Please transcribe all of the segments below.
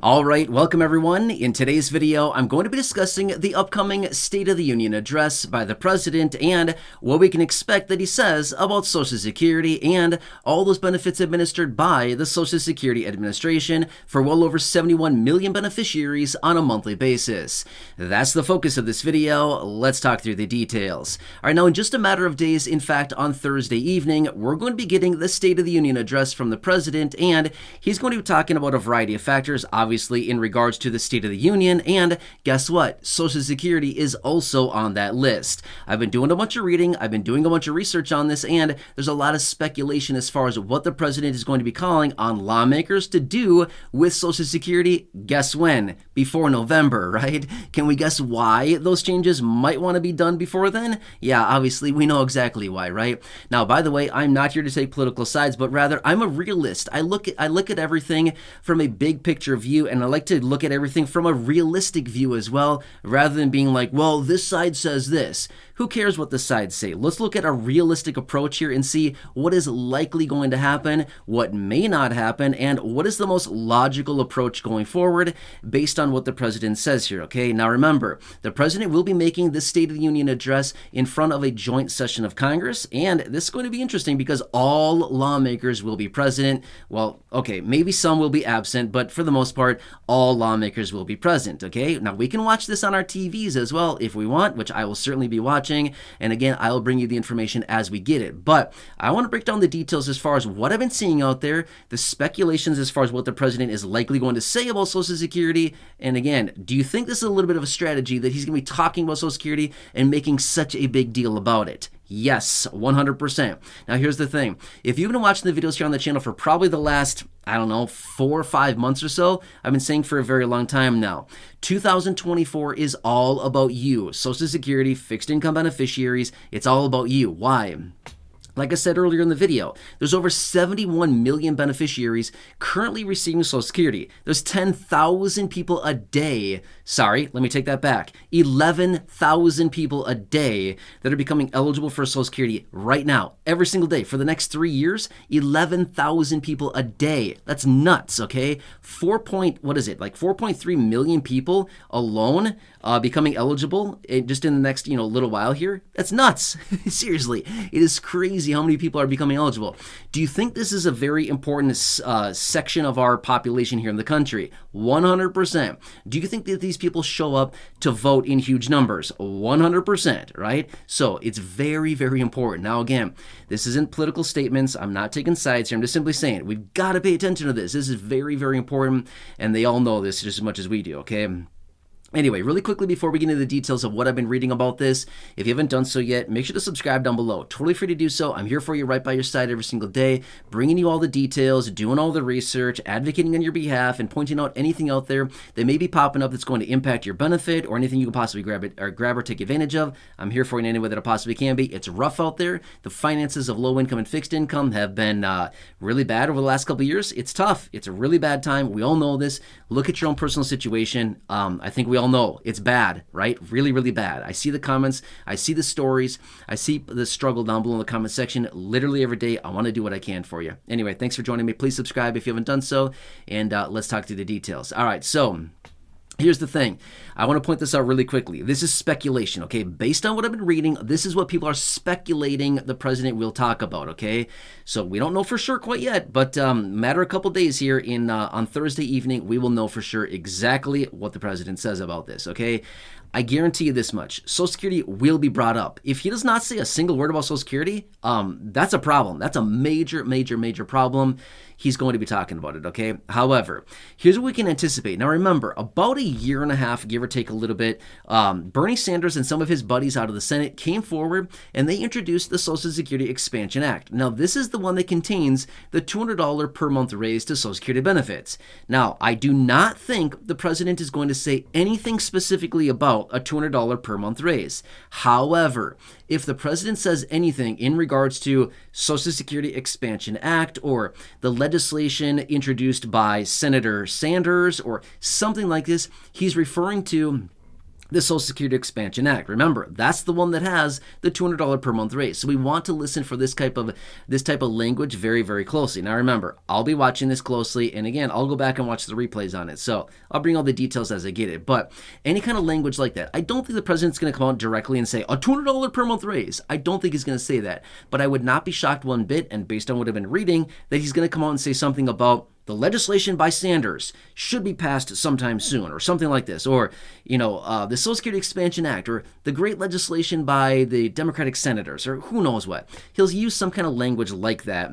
All right, welcome everyone. In today's video, I'm going to be discussing the upcoming State of the Union address by the President and what we can expect that he says about Social Security and all those benefits administered by the Social Security Administration for well over 71 million beneficiaries on a monthly basis. That's the focus of this video. Let's talk through the details. All right, now in just a matter of days, in fact, on Thursday evening, we're going to be getting the State of the Union address from the President, and he's going to be talking about a variety of factors, obviously in regards to the State of the Union, and guess what? Social Security is also on that list. I've been doing a bunch of reading, I've been doing a bunch of research on this, and there's a lot of speculation as far as what the President is going to be calling on lawmakers to do with Social Security. Guess when? Before November, right? Can we guess why those changes might want to be done before then? Yeah, obviously we know exactly why, right? Now, by the way, I'm not here to take political sides, but rather I'm a realist. I look at everything from a big picture view, and I like to look at everything from a realistic view as well, rather than being like, well, this side says this. Who cares what the sides say? Let's look at a realistic approach here and see what is likely going to happen, what may not happen, and what is the most logical approach going forward based on what the President says here, okay? Now remember, the President will be making this State of the Union address in front of a joint session of Congress, and this is going to be interesting because all lawmakers will be present. Well, okay, maybe some will be absent, but for the most part, all lawmakers will be present, okay? Now we can watch this on our TVs as well if we want, which I will certainly be watching. And again, I will bring you the information as we get it. But I want to break down the details as far as what I've been seeing out there, the speculations as far as what the President is likely going to say about Social Security. And again, do you think this is a little bit of a strategy that he's going to be talking about Social Security and making such a big deal about it? Yes, 100%. Now here's the thing. If you've been watching the videos here on the channel for probably the last, I don't know, 4 or 5 months or so, I've been saying for a very long time now, 2024 is all about you. Social Security, fixed income beneficiaries, it's all about you. Why? Like I said earlier in the video, there's over 71 million beneficiaries currently receiving Social Security. There's 10,000 people a day, sorry, let me take that back, 11,000 people a day that are becoming eligible for Social Security right now, every single day. For the next 3 years, 11,000 people a day. That's nuts, okay? 4.3 million people alone becoming eligible just in the next, little while here. That's nuts. Seriously, it is crazy how many people are becoming eligible. Do you think this is a very important section of our population here in the country? 100%. Do you think that these people show up to vote in huge numbers? 100%, right? So it's very, very important. Now, again, this isn't political statements. I'm not taking sides here. I'm just simply saying we've got to pay attention to this. This is very, very important, and they all know this just as much as we do, okay? Anyway, really quickly before we get into the details of what I've been reading about this, if you haven't done so yet, make sure to subscribe down below. Totally free to do so. I'm here for you right by your side every single day, bringing you all the details, doing all the research, advocating on your behalf, and pointing out anything out there that may be popping up that's going to impact your benefit or anything you can possibly grab or take advantage of. I'm here for you in any way that I possibly can be. It's rough out there. The finances of low income and fixed income have been really bad over the last couple of years. It's tough. It's a really bad time. We all know this. Look at your own personal situation. I think we all know it's bad, right? Really, really bad. I see the comments. I see the stories. I see the struggle down below in the comment section literally every day. I want to do what I can for you. Anyway, thanks for joining me. Please subscribe if you haven't done so, and let's talk through the details. All right, so here's the thing. I want to point this out really quickly. This is speculation, okay? Based on what I've been reading, this is what people are speculating the President will talk about, okay? So we don't know for sure quite yet, but matter a couple days here on Thursday evening, we will know for sure exactly what the President says about this, okay? I guarantee you this much. Social Security will be brought up. If he does not say a single word about Social Security, that's a problem. That's a major, major, major problem. He's going to be talking about it, okay? However, here's what we can anticipate. Now remember, about a year and a half, give or take a little bit, Bernie Sanders and some of his buddies out of the Senate came forward and they introduced the Social Security Expansion Act. Now this is the one that contains the $200 per month raise to Social Security benefits. Now, I do not think the President is going to say anything specifically about a $200 per month raise. However, if the President says anything in regards to Social Security Expansion Act or the legislation introduced by Senator Sanders or something like this, he's referring to the Social Security Expansion Act. Remember, that's the one that has the $200 per month raise. So we want to listen for this type of language very, very closely. Now remember, I'll be watching this closely, and again, I'll go back and watch the replays on it. So I'll bring all the details as I get it. But any kind of language like that, I don't think the president's going to come out directly and say a $200 per month raise. I don't think he's going to say that. But I would not be shocked one bit, and based on what I've been reading, that he's going to come out and say something about the legislation by Sanders should be passed sometime soon, or something like this, or, the Social Security Expansion Act, or the great legislation by the Democratic senators, or who knows what. He'll use some kind of language like that.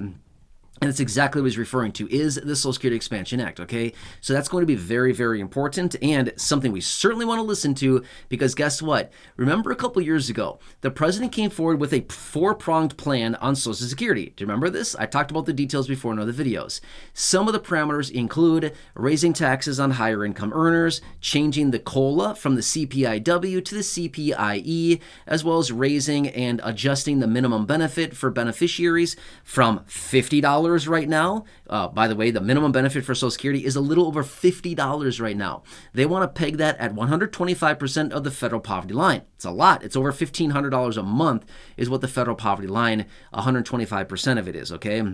And it's exactly what he's referring to, is the Social Security Expansion Act, okay? So that's going to be very, very important, and something we certainly want to listen to, because guess what? Remember a couple years ago, the president came forward with a 4-pronged plan on Social Security. Do you remember this? I talked about the details before in other videos. Some of the parameters include raising taxes on higher income earners, changing the COLA from the CPIW to the CPIE, as well as raising and adjusting the minimum benefit for beneficiaries from $50 right now. By the way, the minimum benefit for Social Security is a little over $50 right now. They want to peg that at 125% of the federal poverty line. It's a lot. It's over $1,500 a month is what the federal poverty line, 125% of it is, okay?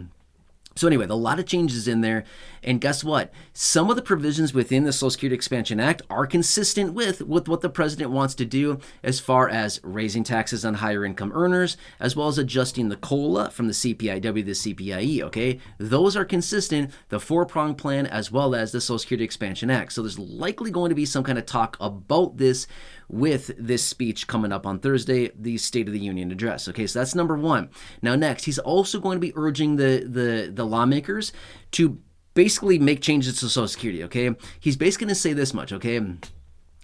So anyway, a lot of changes in there, and guess what? Some of the provisions within the Social Security Expansion Act are consistent with what the president wants to do, as far as raising taxes on higher income earners, as well as adjusting the COLA from the CPIW to the CPIE, okay? Those are consistent, the 4-pronged plan, as well as the Social Security Expansion Act. So there's likely going to be some kind of talk about this with this speech coming up on Thursday, the State of the Union address. Okay, so that's number one. Now next, he's also going to be urging the lawmakers to basically make changes to Social Security, okay? He's basically going to say this much, okay?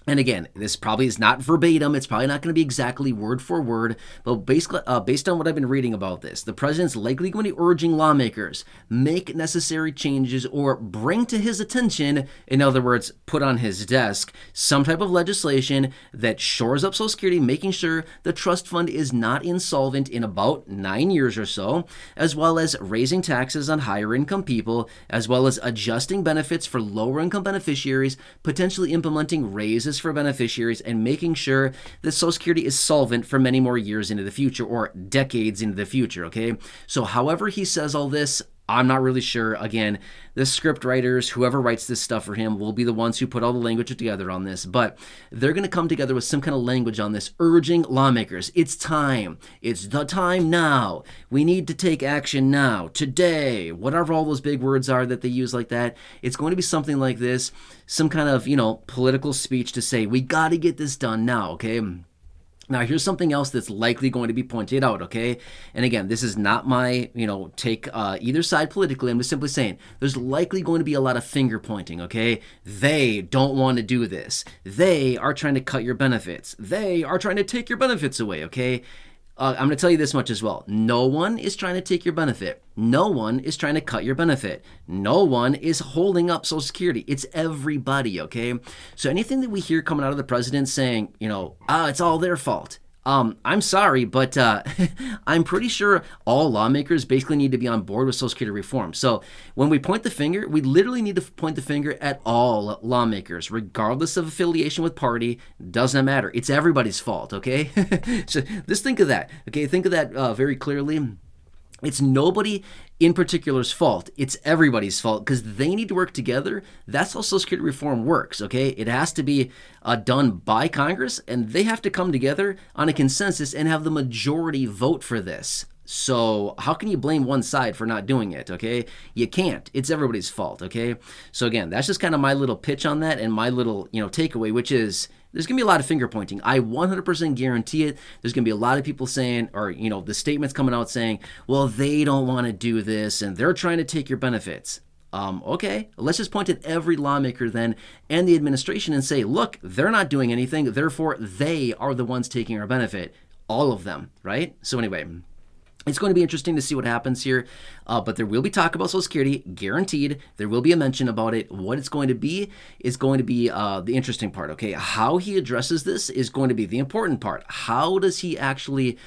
And again, this probably is not verbatim. It's probably not going to be exactly word for word. But basically, based on what I've been reading about this, the president's likely going to be urging lawmakers, make necessary changes or bring to his attention, in other words, put on his desk, some type of legislation that shores up Social Security, making sure the trust fund is not insolvent in about 9 years or so, as well as raising taxes on higher income people, as well as adjusting benefits for lower income beneficiaries, potentially implementing raises for beneficiaries, and making sure that Social Security is solvent for many more years into the future, or decades into the future, okay? So however he says all this, I'm not really sure. Again, the script writers, whoever writes this stuff for him, will be the ones who put all the language together on this, but they're going to come together with some kind of language on this, urging lawmakers. It's time. It's the time now. We need to take action now, today, whatever all those big words are that they use like that. It's going to be something like this, some kind of, political speech to say, we got to get this done now, okay? Now, here's something else that's likely going to be pointed out, okay? And again, this is not my, take either side politically. I'm just simply saying there's likely going to be a lot of finger pointing, okay? They don't want to do this. They are trying to cut your benefits. They are trying to take your benefits away, okay? I'm going to tell you this much as well. No one is trying to take your benefit. No one is trying to cut your benefit. No one is holding up Social Security. It's everybody, okay? So anything that we hear coming out of the president saying, it's all their fault. I'm sorry, but I'm pretty sure all lawmakers basically need to be on board with Social Security reform. So when we point the finger, we literally need to point the finger at all lawmakers, regardless of affiliation with party. Doesn't matter. It's everybody's fault, okay? So just think of that, okay? Think of that very clearly. It's nobody in particular's fault. It's everybody's fault, because they need to work together. That's how Social Security reform works, okay? It has to be done by Congress, and they have to come together on a consensus and have the majority vote for this. So how can you blame one side for not doing it, okay? You can't. It's everybody's fault, okay? So again, that's just kind of my little pitch on that, and my little, takeaway, which is there's going to be a lot of finger pointing. I 100% guarantee it. There's going to be a lot of people saying, or, the statements coming out saying, well, they don't want to do this, and they're trying to take your benefits. Okay, let's just point at every lawmaker then and the administration and say, look, they're not doing anything. Therefore, they are the ones taking our benefit. All of them, right? So anyway, it's going to be interesting to see what happens here, but there will be talk about Social Security, guaranteed. There will be a mention about it. What it's going to be is going to be the interesting part, okay? How he addresses this is going to be the important part. How does he actually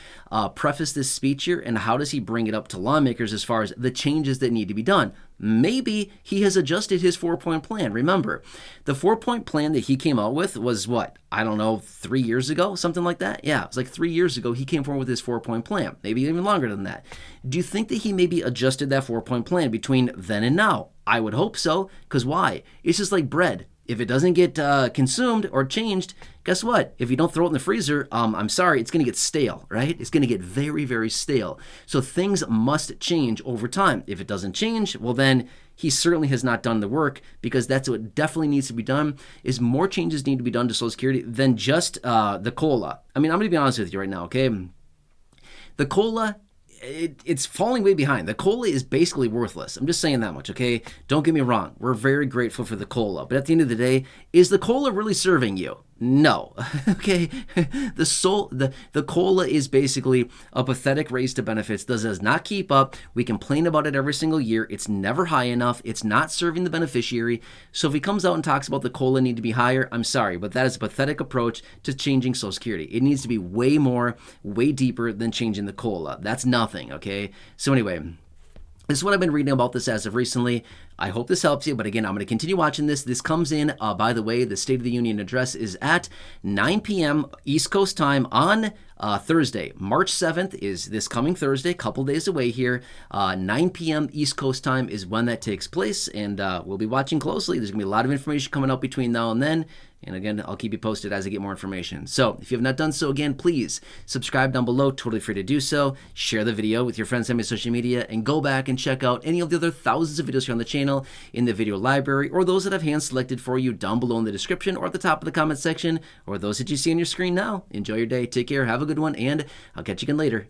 preface this speech here, and how does he bring it up to lawmakers as far as the changes that need to be done? maybe he has adjusted his 4-point plan. Remember, the 4-point plan that he came out with was what? I don't know, 3 years ago, something like that? Yeah, it was like 3 years ago he came forward with his 4-point plan, maybe even longer than that. Do you think that he maybe adjusted that 4-point plan between then and now? I would hope so, because why? It's just like bread. If it doesn't get consumed or changed, guess what? If you don't throw it in the freezer, I'm sorry, it's going to get stale, right? It's going to get very, very stale. So things must change over time. If it doesn't change, well then he certainly has not done the work, because that's what definitely needs to be done, is more changes need to be done to Social Security than just the COLA. I mean, I'm going to be honest with you right now, okay? The COLA, it's falling way behind. The COLA is basically worthless. I'm just saying that much, okay? Don't get me wrong. We're very grateful for the COLA. But at the end of the day, is the COLA really serving you? No. Okay? The COLA is basically a pathetic raise to benefits that does not keep up. We complain about it every single year. It's never high enough. It's not serving the beneficiary. So if he comes out and talks about the COLA need to be higher, I'm sorry, but that is a pathetic approach to changing Social Security. It needs to be way more, way deeper than changing the COLA. That's nothing, okay? So anyway, this is what I've been reading about this as of recently. I hope this helps you, but again, I'm going to continue watching this. This comes in, by the way, the State of the Union address is at 9 p.m. East Coast time on Thursday. March 7th is this coming Thursday, couple days away here. 9 p.m. East Coast time is when that takes place, and we'll be watching closely. There's going to be a lot of information coming out between now and then. And again, I'll keep you posted as I get more information. So if you have not done so, again, please subscribe down below. Totally free to do so. Share the video with your friends on social media, and go back and check out any of the other thousands of videos here on the channel in the video library, or those that I've hand selected for you down below in the description or at the top of the comment section, or those that you see on your screen now. Enjoy your day. Take care. Have a good one, and I'll catch you again later.